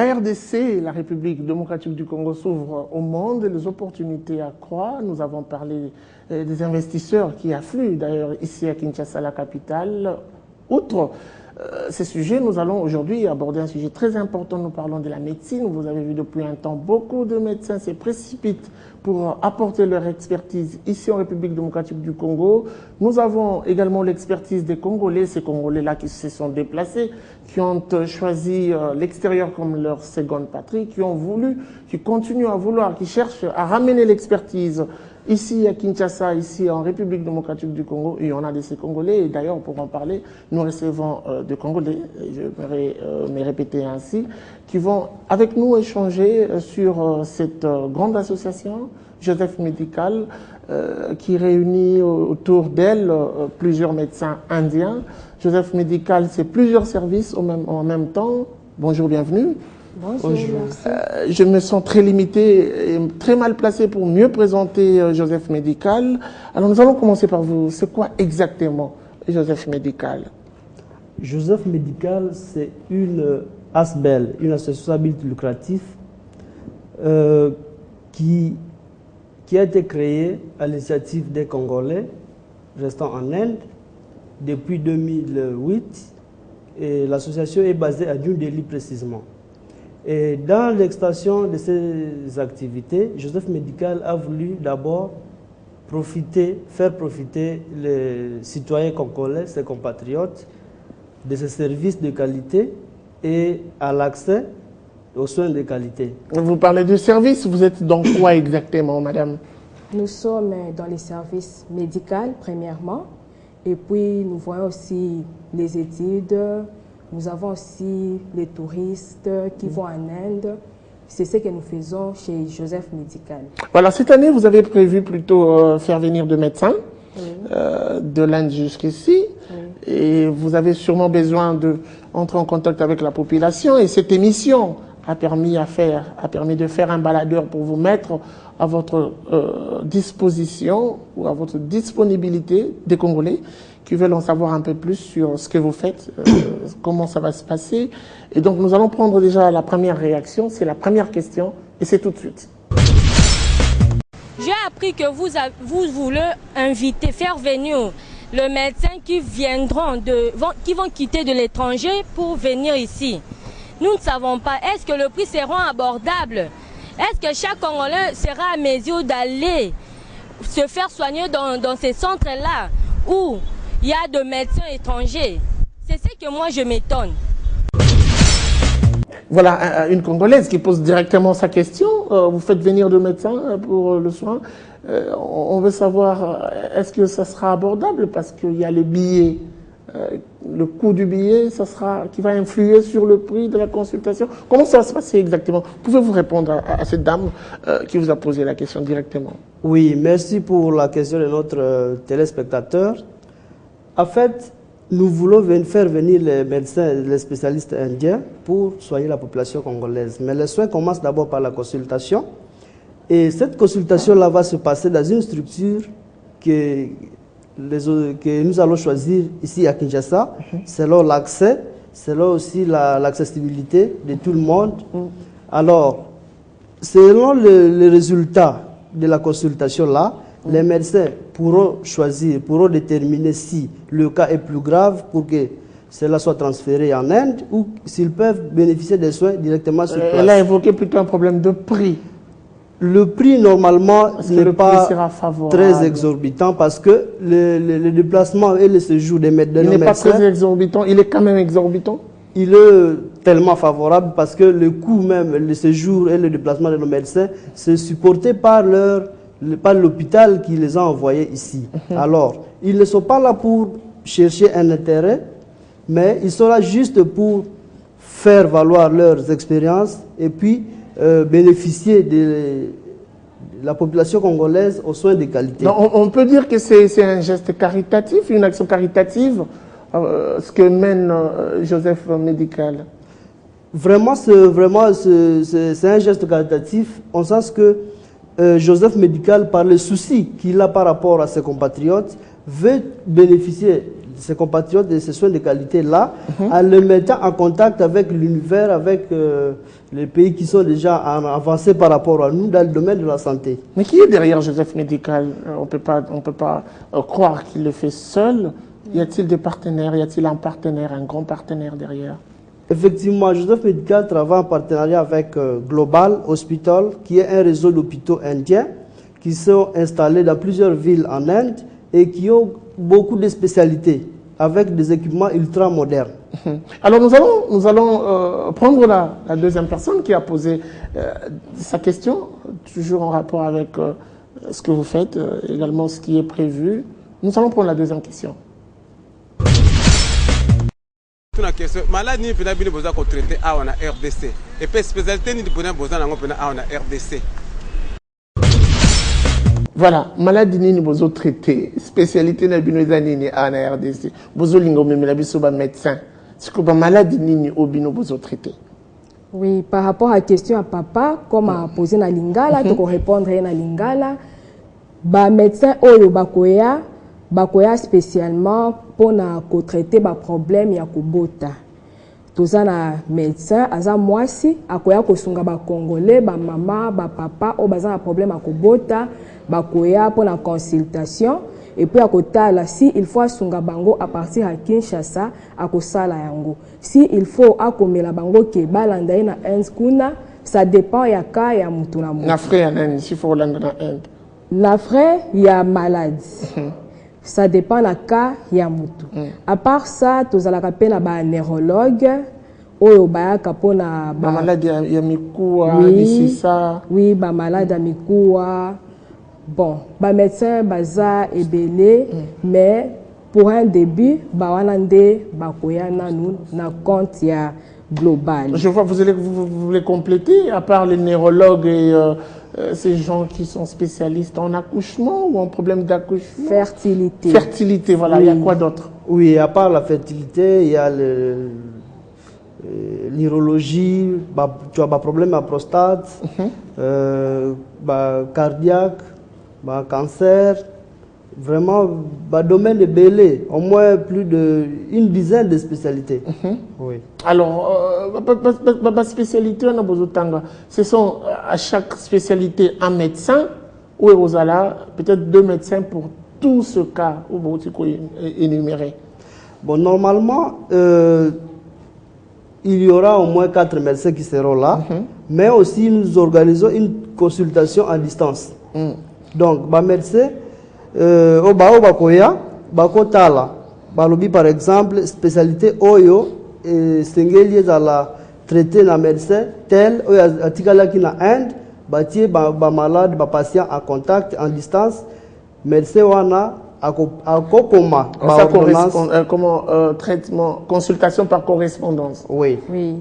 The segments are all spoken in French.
La RDC, la République démocratique du Congo, s'ouvre au monde et les opportunités accroissent. Nous avons parlé des investisseurs qui affluent d'ailleurs ici à Kinshasa, la capitale. Outre ces sujets, nous allons aujourd'hui aborder un sujet très important. Nous parlons de la médecine. Vous avez vu depuis un temps, beaucoup de médecins se précipitent pour apporter leur expertise ici en République démocratique du Congo. Nous avons également l'expertise des Congolais, ces Congolais-là qui se sont déplacés, qui ont choisi l'extérieur comme leur seconde patrie, qui ont voulu, qui continuent à vouloir, qui cherchent à ramener l'expertise ici à Kinshasa, ici en République démocratique du Congo. Et on a de ces Congolais, et d'ailleurs pour en parler, nous recevons des Congolais, je vais me répéter ainsi, qui vont avec nous échanger sur cette grande association, Joseph Médical, qui réunit autour d'elle plusieurs médecins indiens. Joseph Médical, c'est plusieurs services en même temps. Bonjour, bienvenue. Bonjour, merci. Je me sens très limité et très mal placé pour mieux présenter Joseph Médical. Alors nous allons commencer par vous. C'est quoi exactement Joseph Médical? Joseph Médical, c'est une ASBEL, une association à but lucratif qui a été créée à l'initiative des Congolais restant en Inde depuis 2008. Et l'association est basée à New Delhi précisément. Et dans l'extension de ces activités, Joseph Médical a voulu d'abord faire profiter les citoyens congolais, ses compatriotes, de ces services de qualité et à l'accès aux soins de qualité. Vous parlez de services, vous êtes dans quoi exactement, madame? Nous sommes dans les services médicaux, premièrement, et puis nous voyons aussi les études. Nous avons aussi les touristes qui vont en Inde. C'est ce que nous faisons chez Joseph Médical. Voilà, cette année, vous avez prévu plutôt faire venir de médecins de l'Inde jusqu'ici. Oui. Et vous avez sûrement besoin d'entrer en contact avec la population. Et cette émission a permis de faire un baladeur pour vous mettre à votre disposition ou à votre disponibilité des Congolais qui veulent en savoir un peu plus sur ce que vous faites, comment ça va se passer. Et donc nous allons prendre déjà la première réaction, c'est la première question, et c'est tout de suite. J'ai appris que vous voulez faire venir le médecin qui vont quitter de l'étranger pour venir ici. Nous ne savons pas, est-ce que le prix sera abordable? Est-ce que chaque Congolais sera à mesure d'aller se faire soigner dans ces centres-là où il y a de médecins étrangers? C'est ce que moi je m'étonne. Voilà une Congolaise qui pose directement sa question. Vous faites venir de médecins pour le soin. On veut savoir, est-ce que ça sera abordable? Parce qu'il y a les billets. Le coût du billet, qui va influer sur le prix de la consultation. Comment ça va se passer exactement? Pouvez-vous répondre à cette dame qui vous a posé la question directement? Oui, merci pour la question de notre téléspectateur. En fait, nous voulons faire venir les médecins, les spécialistes indiens pour soigner la population congolaise. Mais les soins commencent d'abord par la consultation. Et cette consultation-là va se passer dans une structure que nous allons choisir ici à Kinshasa, selon l'accès, selon aussi l'accessibilité de tout le monde. Alors, selon les résultats de la consultation-là, les médecins pourront déterminer si le cas est plus grave pour que cela soit transféré en Inde ou s'ils peuvent bénéficier des soins directement sur place. Elle a évoqué plutôt un problème de prix. Le prix, normalement, n'est pas très exorbitant parce que le déplacement et le séjour des médecins... Il n'est pas très exorbitant, il est quand même exorbitant? Il est tellement favorable parce que le coût même, le séjour et le déplacement de nos médecins, c'est supporté par l'hôpital qui les a envoyés ici. Alors, ils ne sont pas là pour chercher un intérêt, mais ils sont là juste pour faire valoir leurs expériences et puis bénéficier de la population congolaise aux soins de qualité. Non, on peut dire que c'est un geste caritatif, une action caritative, ce que mène Joseph Médical. Vraiment, c'est un geste caritatif, en sens que Joseph Médical, par le souci qu'il a par rapport à ses compatriotes, veut bénéficier ses compatriotes de ces soins de qualité-là, en le mettant en contact avec l'univers, avec les pays qui sont déjà avancés par rapport à nous dans le domaine de la santé. Mais qui est derrière Joseph Médical? On peut pas croire qu'il le fait seul. Y a-t-il des partenaires? Y a-t-il un partenaire, un grand partenaire derrière? Effectivement, Joseph Médical travaille en partenariat avec Global Hospital, qui est un réseau d'hôpitaux indiens qui sont installés dans plusieurs villes en Inde et qui ont beaucoup de spécialités avec des équipements ultra modernes. Alors nous allons prendre la deuxième personne qui a posé sa question, toujours en rapport avec ce que vous faites, également ce qui est prévu. Nous allons prendre la deuxième question. Une question, maladie ni pena bini boza ko traiter a on a RDC et puis spécialité ni pena boza nango pena a on a RDC. Voilà, maladie ni bozo traiter, spécialité na bino zanini a na RDC. Bozo lingo memela biso ba médecin. C'est que ba maladie ni obino bozo traiter. Oui, par rapport à la question à papa, comme a posé na lingala, tu peux répondre na lingala. Ba médecin oyo bakoya spécialement pour traiter ba problème ya kobota. Toza na médecin aza mwasi akoya kosunga ba congolais, ba mama, ba papa o baza na problème ya kobota, bakoya pour la consultation et puis akotala si il faut asunga bango à partir à Kinshasa akosala yango. Si il faut akomela bango ke balanda na kuna, ça dépend ya ka ya mutu na mutu. Na frère nani si faut landa na Inde. La frère ya malade. Ça dépend la cas ya mutu. À part ça, tozalaka pe na ba neurologue oyo bayaka pona ba malade ya mikuwa, ça. Oui, ba malade ya mikuwa. Bon, ba médecin baza ebele, mais pour un début, ba wana nde bakoya nanu na compte ya global. Je vois vous voulez compléter à part les neurologues et ces gens qui sont spécialistes en accouchement ou en problème d'accouchement? Fertilité. Fertilité, voilà. Oui. Il y a quoi d'autre? Oui, à part la fertilité, il y a l'urologie, tu as des problèmes à prostate, cardiaque, cancer, vraiment, domaine de belé, au moins plus d'une dizaine de spécialités. Oui. Alors, ma spécialité, ce sont à chaque spécialité un médecin ou peut-être 2 médecins pour tout ce cas où vous énumérez. Bon, normalement, il y aura au moins 4 médecins qui seront là, mais aussi nous organisons une consultation à distance. Donc, ma médecin, au bakoya, bakotala, balobi par exemple, spécialité oyo, et sengeli à la traiter na médecin tel, oyo atikala ki na Inde, batie ba malade, ba patient en contact, en distance, médecin wana, akokoma. Ça correspond, comment, traitement, consultation par correspondance. Oui. Oui.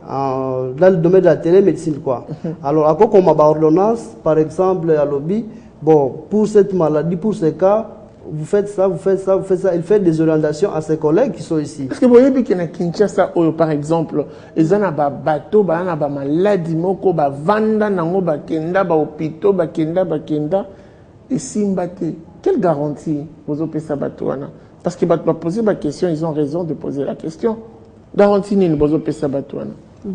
Dans le domaine de la télémédecine, quoi. Alors, akokoma ba ordonnance, par exemple, à lobby, bon, pour cette maladie, pour ce cas, vous faites ça, vous faites ça, vous faites ça. Il fait des orientations à ses collègues qui sont ici. Est-ce que vous voyez qu'il y a Kinshasa, par exemple, ils ont un bateau, un maladie, moko, vanda, nango, bakenda, hôpital, bakenda, et simbate. Quelle garantie vous avez ça bateau? Parce que vous poser la question, ils ont raison de poser la question. Garantie ni vous avez ça bateau?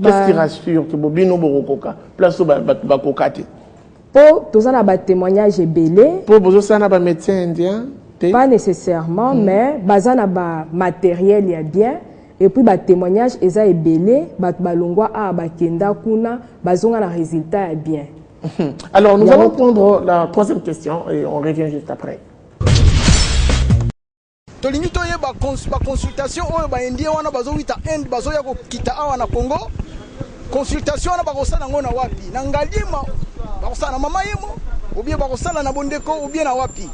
Qu'est-ce qui rassure que Bobino Borokoka, place au bakokate? Pour tous les témoignages belé. Pour vous avez un médecin indien? Pas nécessairement, mais bazana ba matériel ya bien et puis ba témoignage eza ebelé, ba balongwa a ba kenda kuna, bazonga na résultat ya bien. Alors nous allons prendre la 3e question et on revient juste après. Tolingi toye ba consultation oyo ba indien wana bazo wita end bazo ya ko kita awa na Congo. Consultation wana ba kosala ngona wapi? Na ngalima ba kosala na mama yemo ou bien ba kosala na bondeko ou bien na wapi?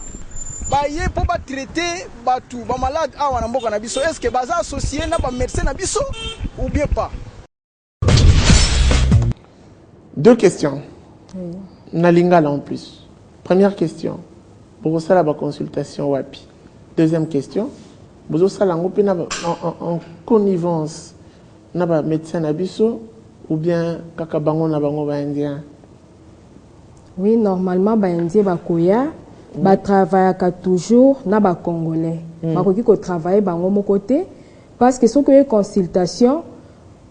Baye pour ba traiter batu ba malade awa na mboka na biso, est-ce que baza associé na ba médecin na biso ou bien pas? 2 questions. Nalingala en plus. Première question. Pour ça la consultation wapi. 2e question. Pour ça la en connivence na ba médecin na biso ou bien kaka bango na bango ba indien. Oui, normalement ba indien ba koya ba travaillaka toujours na ba congolais bakoki ko travailler bango mon côté parce que ce que consultation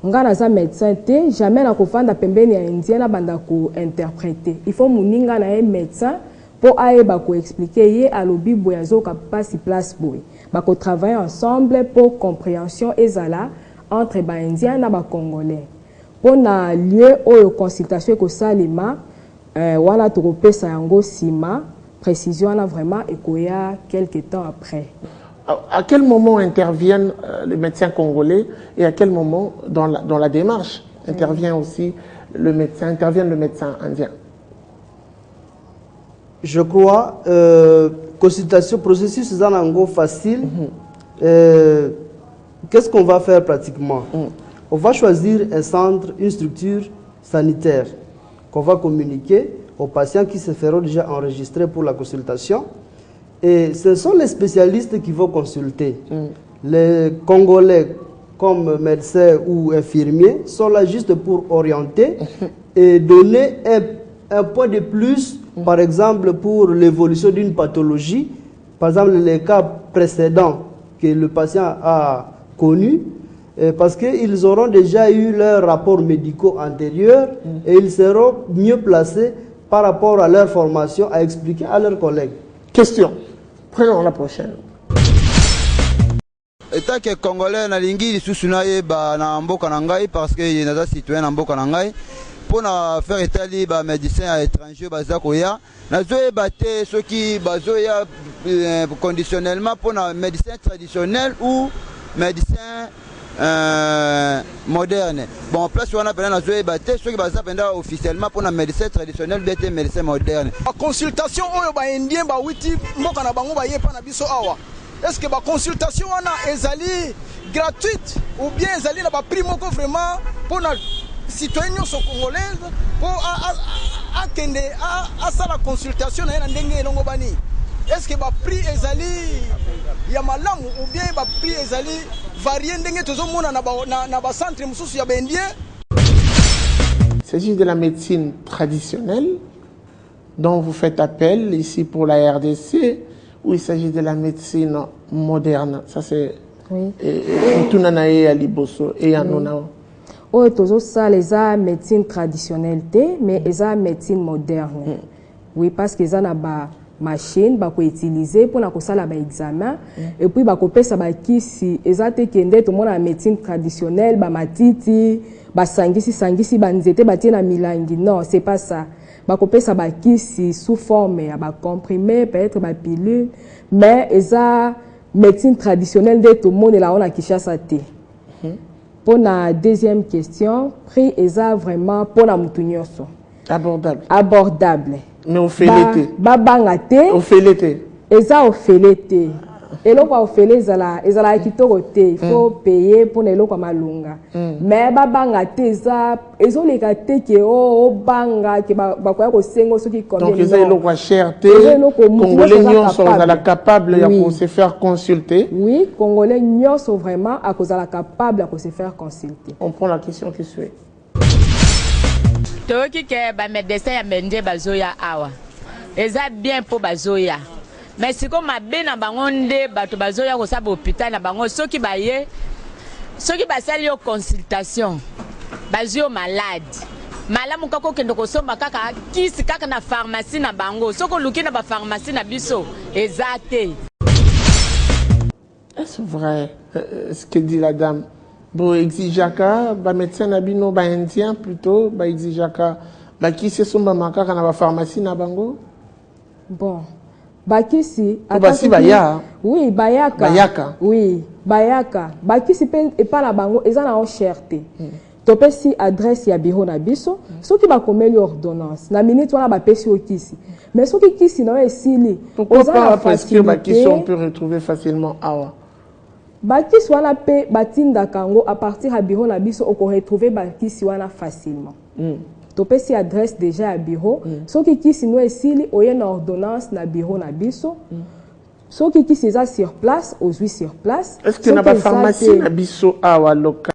nga naza médecin te jamais na kofanda pembeni ya indien na banda ko interpréter il faut muninga na un médecin pour ayeba ko expliquer ye alobi boya zo ka passe place boy bako travailler ensemble pour compréhension ezala entre ba indien na ba congolais pour na lieu oyo consultation ko salima wana tokopesa yango sima précision là vraiment ekoya quelques temps après. À quel moment interviennent les médecins congolais et à quel moment dans la démarche intervient aussi le médecin indien? Je crois consultation processus est en facile. Qu'est-ce qu'on va faire pratiquement? On va choisir un centre, une structure sanitaire qu'on va communiquer aux patients qui se feront déjà enregistrer pour la consultation. Et ce sont les spécialistes qui vont consulter. Les Congolais, comme médecins ou infirmiers, sont là juste pour orienter et donner un point de plus, par exemple, pour l'évolution d'une pathologie. Par exemple, les cas précédents que le patient a connus, parce qu'ils auront déjà eu leurs rapports médicaux antérieurs et ils seront mieux placés par rapport à leur formation à expliquer à leurs collègues. Question. Prenons la prochaine. État que Congolais na lingi lisusu na yeba na mboka na ngai parce que il naza citoyen na mboka na ngai pour na faire étali ba médecin à étranger baza koya nazo yeba te ceux qui bazo ya conditionnellement pour na médecin traditionnel ou médecin moderne. Bon, place wana pena nazo yeba te ceux qui baza penda officiellement pour na médecin traditionnel bete médecin moderne. La consultation oyo ba indien ba witi mboka na bango ba yepa na biso awa. Est-ce que la consultation est gratuite ou bien elle est prix vraiment pour les citoyens congolais pour la consultation? Est-ce que le prix est malamu ou bien le prix est varié dans le centre indien? Il s'agit de la médecine traditionnelle dont vous faites appel ici pour la RDC. Ou il s'agit de la médecine moderne? Ça c'est Tunanae à Liboso et à Nonao. Oh, toujours ça, les médecine traditionnelle, mais les médecine moderne. Oui, parce qu'ils ont ba machine, ba ko utiliser pour na ko sala ba examen et puis ba ko pesa ba kisi, ezate kende tout monde la médecine traditionnelle, ba matiti, ba sangisi ba nzete ba tie na milangi. Non, c'est pas ça. Bakopesa bakisi sous forme ya ba comprimé peut-être ba pilule mais eza médecine traditionnelle de tout le monde là on a Kinshasa te. Pour la deuxième question, prix eza vraiment pour la mutunyoso. Abordable. Mais au fait l'été. Ba banga te. Au fait l'été. Eza au fait l'été. Et là, on fait les ala il faut payer pour les locaux malunga. Mais babanga teza, ils ont les gâtés qui oh banga qui ba quoi ko sengo ceux qui donc ils ont le cher Congolais sont capables de se faire consulter. Oui, Congolais sont vraiment à cause la capable de se faire consulter. On prend la question qui suit. Toki ke ba médecin ya mende bazoya awa. Eza bien pour bazoya. Mais si comme ma na bangonde bato bazoya ko saba hôpital na bango soki baye soki basali yo consultation bazio malade malamu kako kendo ko somba kaka kisi kaka na pharmacie na bango soko luki na ba pharmacie na biso ezate. Est-ce vrai ce que dit la dame? Bo exijaka ba médecin na bino ba indien plutôt ba exijaka ba kisi somba makaka na ba pharmacie na bango? Bon. Bakisi Basi baya. Oui, bayaka. Oui, bayaka. Bakisi et pas la bango, ils en ont cherté. Topé si adresse ya bureau na biso, ceux qui ba komeli ordonnance. Na minute wana ba pesi okisi. Mais ceux qui kisi na esili. Pourquoi pas prescrire bakisi on peut retrouver facilement awa. Bakisi wana pe batinda kango à partir à bureau na biso on peut retrouver bakisi wana facilement. Topé si adresse déjà à bureau. Ceux qui kisi no esili oye na ordonnance na bureau na biso. Ceux qui kisi sur place, aux sur place. Est-ce que na ba pharmacie na biso awa local?